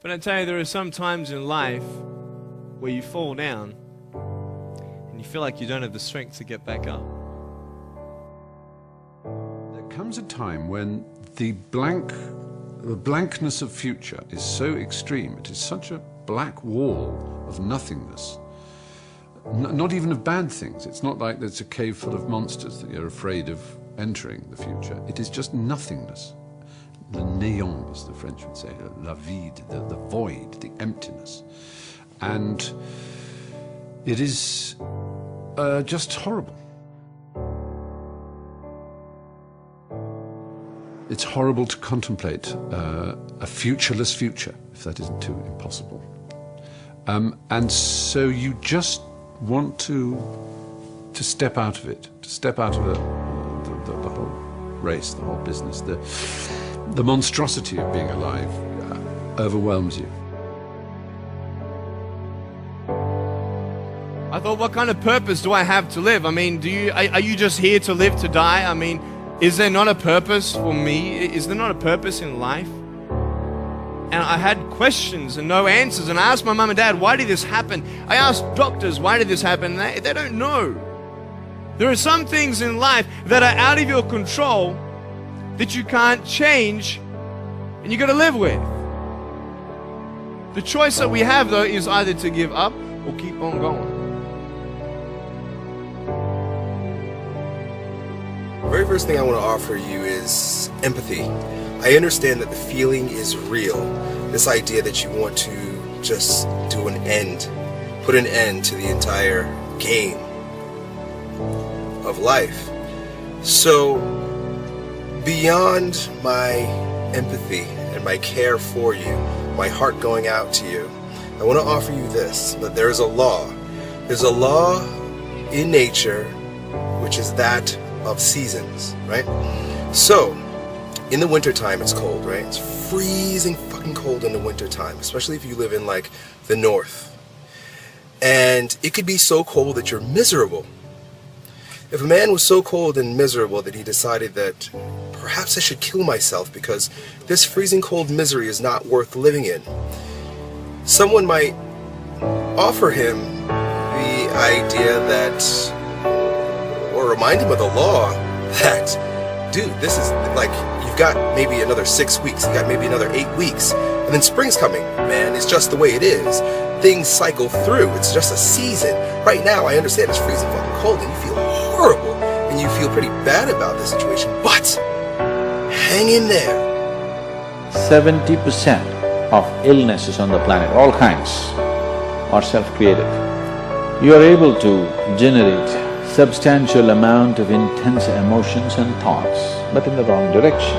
But I tell you, there are some times in life where you fall down and you feel like you don't have the strength to get back up. There comes a time when the blankness of future is so extreme, it is such a black wall of nothingness, not even of bad things. It's not like there's a cave full of monsters that you're afraid of entering the future. It is just nothingness. Le néant, as the French would say, la vide, the void, the emptiness. And it is just horrible. It's horrible to contemplate a futureless future, if that isn't too impossible. And so you just want to step out of it, to step out of the whole race, the whole business. The monstrosity of being alive overwhelms you. I thought, what kind of purpose do I have to live? I mean, are you just here to live to die? I mean, is there not a purpose for me? Is there not a purpose in life? And I had questions and no answers. And I asked my mum and dad, why did this happen? I asked doctors, why did this happen? And they don't know. There are some things in life that are out of your control that you can't change and you got to live with. The choice that we have, though, is either to give up or keep on going. The very first thing I want to offer you is empathy. I understand that the feeling is real. This idea that you want to just do an end, put an end to the entire game of life. So, beyond my empathy and my care for you, my heart going out to you, I want to offer you this, that there is a law. There's a law in nature which is that of seasons, right? So, in the wintertime it's cold, right? It's freezing fucking cold in the wintertime, especially if you live in like the north. And it could be so cold that you're miserable. If a man was so cold and miserable that he decided that perhaps I should kill myself because this freezing cold misery is not worth living in, someone might offer him the idea that, or remind him of the law that, dude, this is like, you've got maybe another 6 weeks, you've got maybe another 8 weeks, and then spring's coming. Man, it's just the way it is. Things cycle through. It's just a season. Right now, I understand it's freezing fucking cold and you feel horrible and you feel pretty bad about the situation, but hang in there. 70% of illnesses on the planet, all kinds, are self-created. You are able to generate substantial amount of intense emotions and thoughts, but in the wrong direction.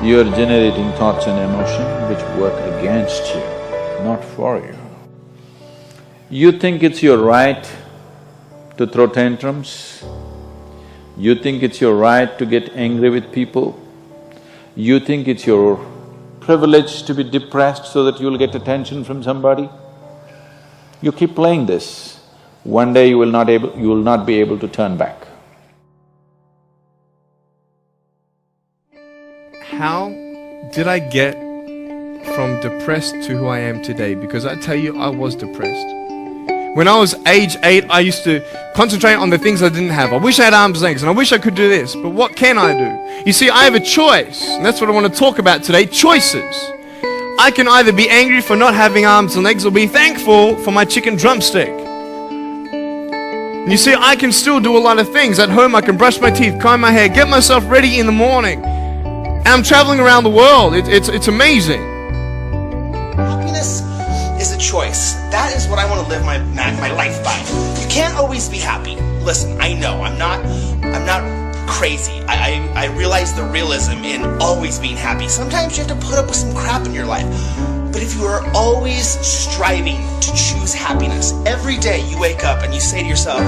You are generating thoughts and emotion which work against you, not for you. You think it's your right to throw tantrums. You think it's your right to get angry with people. You think it's your privilege to be depressed so that you'll get attention from somebody. You keep playing this, one day you will not be able to turn back. How did I get from depressed to who I am today? Because I tell you, I was depressed. When I was age 8, I used to concentrate on the things I didn't have. I wish I had arms and legs, and I wish I could do this, but what can I do? You see, I have a choice, and that's what I want to talk about today, choices. I can either be angry for not having arms and legs or be thankful for my chicken drumstick. And you see, I can still do a lot of things. At home, I can brush my teeth, comb my hair, get myself ready in the morning. And I'm traveling around the world. It's amazing. Happiness is a choice. That is what I want to live my life by. You can't always be happy. Listen, I know, I'm not crazy. I realize the realism in always being happy. Sometimes you have to put up with some crap in your life. But if you are always striving to choose happiness, every day you wake up and you say to yourself,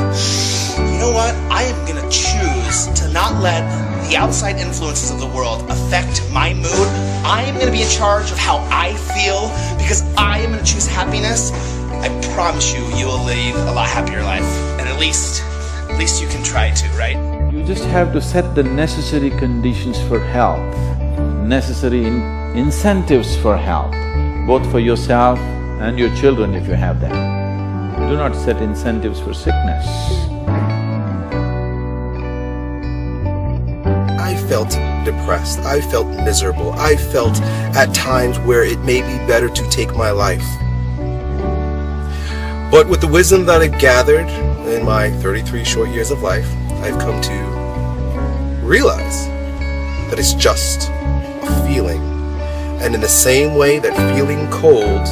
you know what, I am gonna choose to not let the outside influences of the world affect my mood. I am gonna be in charge of how I feel because I am gonna choose happiness. I promise you, you will lead a lot happier life. And at least you can try to, right? You just have to set the necessary conditions for health, necessary incentives for health. both for yourself and your children if you have them. Do not set incentives for sickness. I felt depressed, I felt miserable, I felt at times where it may be better to take my life. But with the wisdom that I've gathered in my 33 short years of life, I've come to realize that it's just a feeling. And in the same way that feeling cold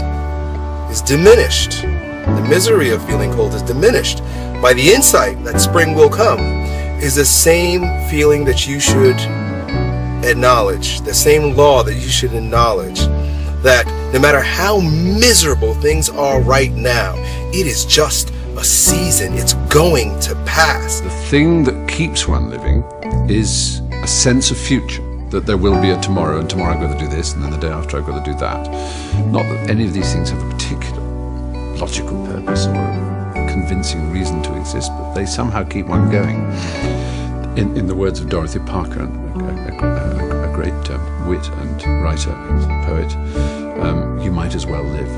is diminished, the misery of feeling cold is diminished by the insight that spring will come, is the same feeling that you should acknowledge, the same law that you should acknowledge, that no matter how miserable things are right now, it is just a season, it's going to pass. The thing that keeps one living is a sense of future, that there will be a tomorrow, and tomorrow I've got to do this, and then the day after I've got to do that. Not that any of these things have a particular logical purpose or a convincing reason to exist, but they somehow keep one going. In the words of Dorothy Parker, a great wit and writer and poet, you might as well live.